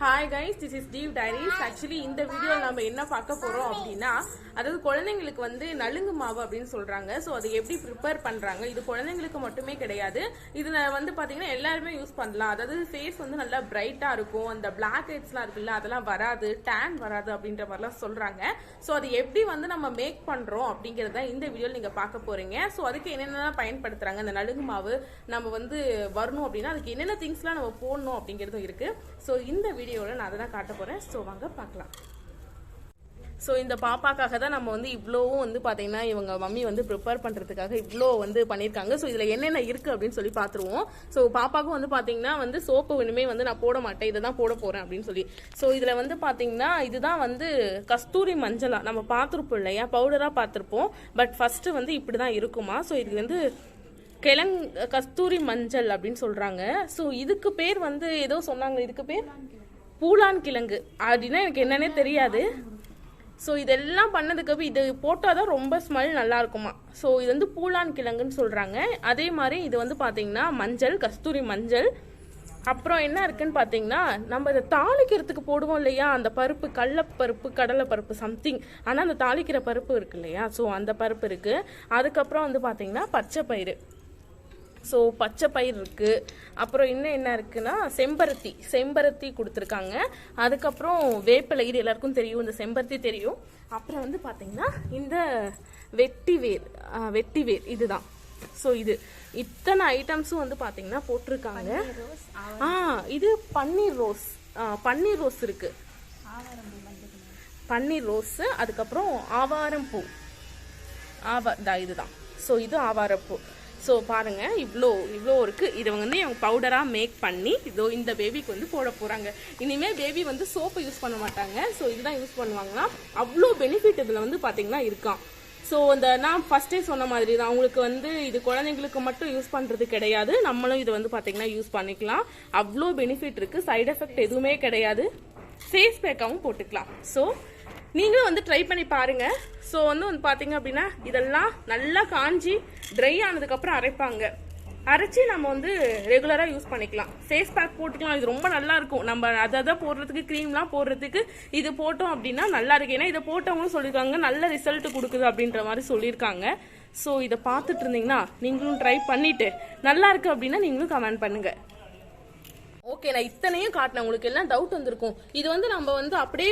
Hi guys, this is due diaries. Actually இந்த video நம்ம என்ன பார்க்க போறோம் அப்படின்னா, அதாவது குழந்தைங்களுக்கு வந்து நலுங்கு மாவு அப்படின்னு சொல்றாங்க. ஸோ அது எப்படி ப்ரிப்பேர் பண்றாங்க, இது குழந்தைங்களுக்கு மட்டுமே கிடையாது, இதுல வந்து பாத்தீங்கன்னா எல்லாருமே யூஸ் பண்ணலாம். அதாவது ஃபேஸ் வந்து நல்லா பிரைட்டா இருக்கும், அந்த பிளாக் ஹெட்ஸ்லாம் இருக்குல்ல அதெல்லாம் வராது, டேன் வராது அப்படின்ற மாதிரிலாம் சொல்றாங்க. ஸோ அது எப்படி வந்து நம்ம மேக் பண்றோம் அப்படிங்கறத இந்த வீடியோல நீங்க பார்க்க போறீங்க. ஸோ அதுக்கு என்னென்ன பயன்படுத்துறாங்க, அந்த நலுங்கு மாவு நம்ம வந்து வரணும் அப்படின்னா அதுக்கு என்னென்ன திங்ஸ்லாம் நம்ம போடணும் அப்படிங்கிறதும் இருக்கு. ஸோ இந்த வீடியோவில் நான் அதை தான் காட்ட போகிறேன். ஸோ வாங்க பார்க்கலாம். ஸோ இந்த பாப்பாக்காக தான் நம்ம வந்து இவ்வளோவும் வந்து பார்த்தீங்கன்னா இவங்க மம்மி வந்து ப்ரிப்பேர் பண்ணுறதுக்காக இவ்வளோ வந்து பண்ணியிருக்காங்க. ஸோ இதில் என்னென்ன இருக்குது அப்படின்னு சொல்லி பார்த்துருவோம். ஸோ பாப்பாவுக்கும் வந்து பார்த்தீங்கன்னா வந்து சோப்பு இனிமேல் வந்து நான் போட மாட்டேன், இதை தான் போட போகிறேன் அப்படின்னு சொல்லி. ஸோ இதில் வந்து பார்த்தீங்கன்னா இதுதான் வந்து கஸ்தூரி மஞ்சளா நம்ம பார்த்துருப்போம் இல்லையா, பவுடராக பார்த்துருப்போம். பட் ஃபஸ்ட்டு வந்து இப்படி தான் இருக்குமா. ஸோ இது வந்து கஸ்தூரி மஞ்சள் அப்படின்னு சொல்றாங்க. ஸோ இதுக்கு பேர் வந்து ஏதோ சொன்னாங்க, இதுக்கு பேர் பூலான் கிழங்கு அப்படின்னா எனக்கு என்னன்னே தெரியாது. ஸோ இதெல்லாம் பண்ணதுக்கு இது போட்டாதான் ரொம்ப ஸ்மெல் நல்லா இருக்குமா. ஸோ இது வந்து பூலான் கிழங்குன்னு சொல்றாங்க. அதே மாதிரி இது வந்து பாத்தீங்கன்னா மஞ்சள், கஸ்தூரி மஞ்சள். அப்புறம் என்ன இருக்குன்னு பாத்தீங்கன்னா நம்ம இதை தாளிக்கிறதுக்கு போடுவோம் இல்லையா, அந்த பருப்பு, கடலைப்பருப்பு, கடலை பருப்பு சம்திங், ஆனா அந்த தாளிக்கிற பருப்பு இருக்கு இல்லையா, ஸோ அந்த பருப்பு இருக்கு. அதுக்கப்புறம் வந்து பாத்தீங்கன்னா பச்சை பயிறு, ஸோ பச்சை பயிர் இருக்கு. அப்புறம் இன்னும் என்ன இருக்குன்னா செம்பருத்தி கொடுத்துருக்காங்க. அதுக்கப்புறம் வேப்பிலை, இது எல்லாருக்கும் தெரியும், இந்த செம்பருத்தி தெரியும். அப்புறம் வந்து பார்த்தீங்கன்னா இந்த வெட்டிவேர் இதுதான். ஸோ இது இத்தனை ஐட்டம்ஸும் வந்து பார்த்தீங்கன்னா போட்டிருக்காங்க. இது பன்னீர் ரோஸ் இருக்கு, பன்னீர் ரோஸ். அதுக்கப்புறம் ஆவாரம் பூ, இதுதான். ஸோ இது ஆவாரப்பூ. ஸோ பாருங்க இவ்வளோ இருக்கு. இதை வந்து இவங்க பவுடராக மேக் பண்ணி இதோ இந்த பேபிக்கு வந்து போட போறாங்க. இனிமேல் பேபி வந்து சோப்பை யூஸ் பண்ண மாட்டாங்க, ஸோ இதுதான் யூஸ் பண்ணுவாங்கன்னா அவ்வளோ பெனிஃபிட் இதில் வந்து பார்த்தீங்கன்னா இருக்கான். ஸோ இந்த நான் ஃபர்ஸ்டே சொன்ன மாதிரி தான், அவங்களுக்கு வந்து இது குழந்தைங்களுக்கு மட்டும் யூஸ் பண்ணுறது கிடையாது, நம்மளும் இதை வந்து பார்த்தீங்கன்னா யூஸ் பண்ணிக்கலாம். அவ்வளோ பெனிஃபிட் இருக்கு, சைடு எஃபெக்ட் எதுவுமே கிடையாது. ஃபேஸ் பேக்காகவும் போட்டுக்கலாம். ஸோ நீங்களும் வந்து ட்ரை பண்ணி பாருங்க. ஸோ வந்து பார்த்தீங்க அப்படின்னா இதெல்லாம் நல்லா காஞ்சி ட்ரை ஆனதுக்கப்புறம் அரைச்சி நம்ம வந்து ரெகுலராக யூஸ் பண்ணிக்கலாம். ஃபேஸ் பேக் போட்டுக்கலாம், இது ரொம்ப நல்லா இருக்கும். நம்ம அதை போடுறதுக்கு, க்ரீம்லாம் போடுறதுக்கு இது போட்டோம் அப்படின்னா நல்லா இருக்கு. ஏன்னா இதை போட்டவங்களும் சொல்லியிருக்காங்க நல்ல ரிசல்ட் கொடுக்குது அப்படின்ற மாதிரி சொல்லியிருக்காங்க. ஸோ இதை பார்த்துட்டு இருந்தீங்கன்னா நீங்களும் ட்ரை பண்ணிட்டு நல்லா இருக்கு அப்படின்னா நீங்களும் கமெண்ட் பண்ணுங்க. ஓகே, நான் இத்தனையும் காட்டினேன், உங்களுக்கு எல்லாம் டவுட் வந்திருக்கும். இது வந்து நம்ம வந்து அப்படியே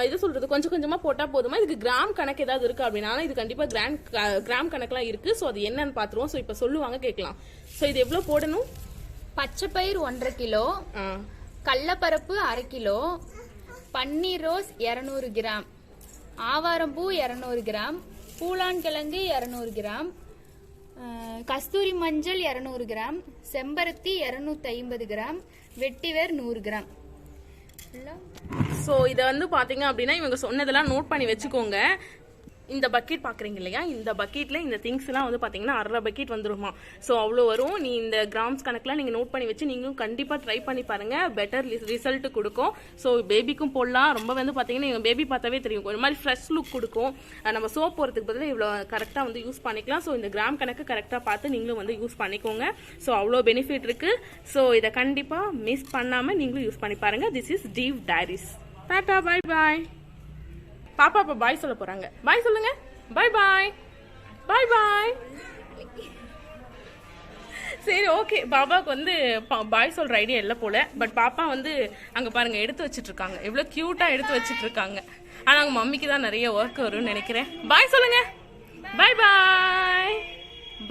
இது சொல்றது கொஞ்சம் கொஞ்சமா போட்டா போதுமா, இதுக்கு கிராம் கணக்கு ஏதாவது இருக்கு அப்படின்னா இது கண்டிப்பா கிராம் கணக்கெல்லாம் இருக்கு. ஸோ அது என்னன்னு பாத்துருவோம். ஸோ இப்ப சொல்லுவாங்க, கேட்கலாம். ஸோ இது எவ்வளவு போடணும்? பச்சை பயிர் 1.5 கிலோ, கடலைப்பருப்பு 1/2 கிலோ, பன்னீர் ரோஸ் 200 கிராம், ஆவாரம்பூ 200 கிராம், பூலான் கிழங்கு 200 கிராம், கஸ்தூரி மஞ்சள் 200 கிராம், செம்பருத்தி 250 கிராம், வெட்டிவேர் 100 கிராம். ஸோ இதை வந்து பாத்தீங்க அப்படின்னா இவங்க சொன்னதெல்லாம் நோட் பண்ணி வச்சுக்கோங்க. இந்த பக்கெட் பாக்குறீங்க இல்லையா, இந்த பக்கெட்ல இந்த திங்ஸ் எல்லாம் வந்து பாத்தீங்கன்னா 1/2 பக்கெட் வந்துருமா. ஸோ அவ்வளோ வரும். நீ இந்த கிராம்ஸ் கணக்குலாம் நீங்க நோட் பண்ணி வச்சு நீங்களும் கண்டிப்பா ட்ரை பண்ணி பாருங்க, பெட்டர் ரிசல்ட் கொடுக்கும். ஸோ பேபிக்கும் போடலாம். ரொம்ப வந்து பாத்தீங்கன்னா இவங்க பேபி பார்த்தாவே தெரியும், ஒரு மாதிரி ஃப்ரெஷ் லுக் கொடுக்கும். நம்ம சோப் போறதுக்கு பதிலாக இவ்வளோ கரெக்டாக வந்து யூஸ் பண்ணிக்கலாம். ஸோ இந்த கிராம் கணக்கு கரெக்டாக பார்த்து நீங்களும் வந்து யூஸ் பண்ணிக்கோங்க. ஸோ அவ்வளோ பெனிஃபிட் இருக்கு. ஸோ இதை கண்டிப்பா மிஸ் பண்ணாம நீங்களும் யூஸ் பண்ணி பாருங்க. This is due diaries. Tata, bye bye. பாப்பா இப்ப பாய் சொல்ல போறாங்க. பாய் சொல்லுங்க. பாய் பாய். பாய் பாய். சரி, ஓகே. பாபாவுக்கு வந்து பாய் சொல்ற ஐடியா இல்லை போல. பட் பாப்பா வந்து அங்க பாருங்க எடுத்து வச்சிட்டு இருக்காங்க, எவ்வளவு கியூட்டா எடுத்து வச்சிட்டு இருக்காங்க. ஆனா அவங்க மம்மிக்கு தான் நிறைய ஒர்க் வரும்னு நினைக்கிறேன். பாய் சொல்லுங்க. பாய் பாய்.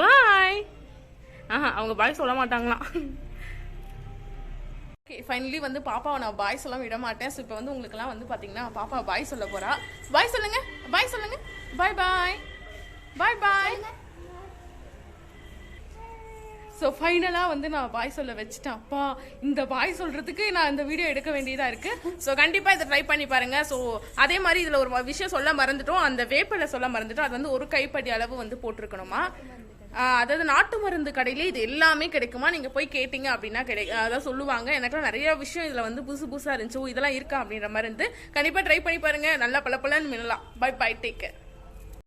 பாய். அவங்க பாய் சொல்ல மாட்டாங்களாம். ஃபைனலி வந்து பாப்பாவை நான் பாய் சொல்ல விட மாட்டேன். ஸோ இப்போ வந்து உங்களுக்குலாம் வந்து பார்த்தீங்கன்னா பாப்பா பாய் சொல்ல போறா. பாய் சொல்லுங்க. பாய் சொல்லுங்க. பாய் பாய். பாய் பாய். ஸோ ஃபைனலாக வந்து நான் பாய் சொல்ல வச்சுட்டேன். அப்பா, இந்த பாய் சொல்றதுக்கு நான் இந்த வீடியோ எடுக்க வேண்டியதாக இருக்கு. ஸோ கண்டிப்பாக இதை ட்ரை பண்ணி பாருங்க. ஸோ அதே மாதிரி இதில் ஒரு விஷயம் சொல்ல மறந்துட்டோம், அந்த வேப்பிலை சொல்ல மறந்துட்டோம். அது வந்து 1 கைப்படி அளவு வந்து போட்டிருக்கணுமா. அதாவது நாட்டு மருந்து கடையிலே இது எல்லாமே கிடைக்குமா, நீங்க போய் கேட்டீங்க அப்படின்னா அதான் சொல்லுவாங்க. எனக்குலாம் நிறைய விஷயம் இதுல வந்து புதுசா இருந்துச்சு, இதெல்லாம் இருக்கா அப்படின்ற மாதிரி இருந்து. கண்டிப்பா ட்ரை பண்ணி பாருங்க, நல்லா பல பலன்னு மின்னலாம். Bye bye, take care.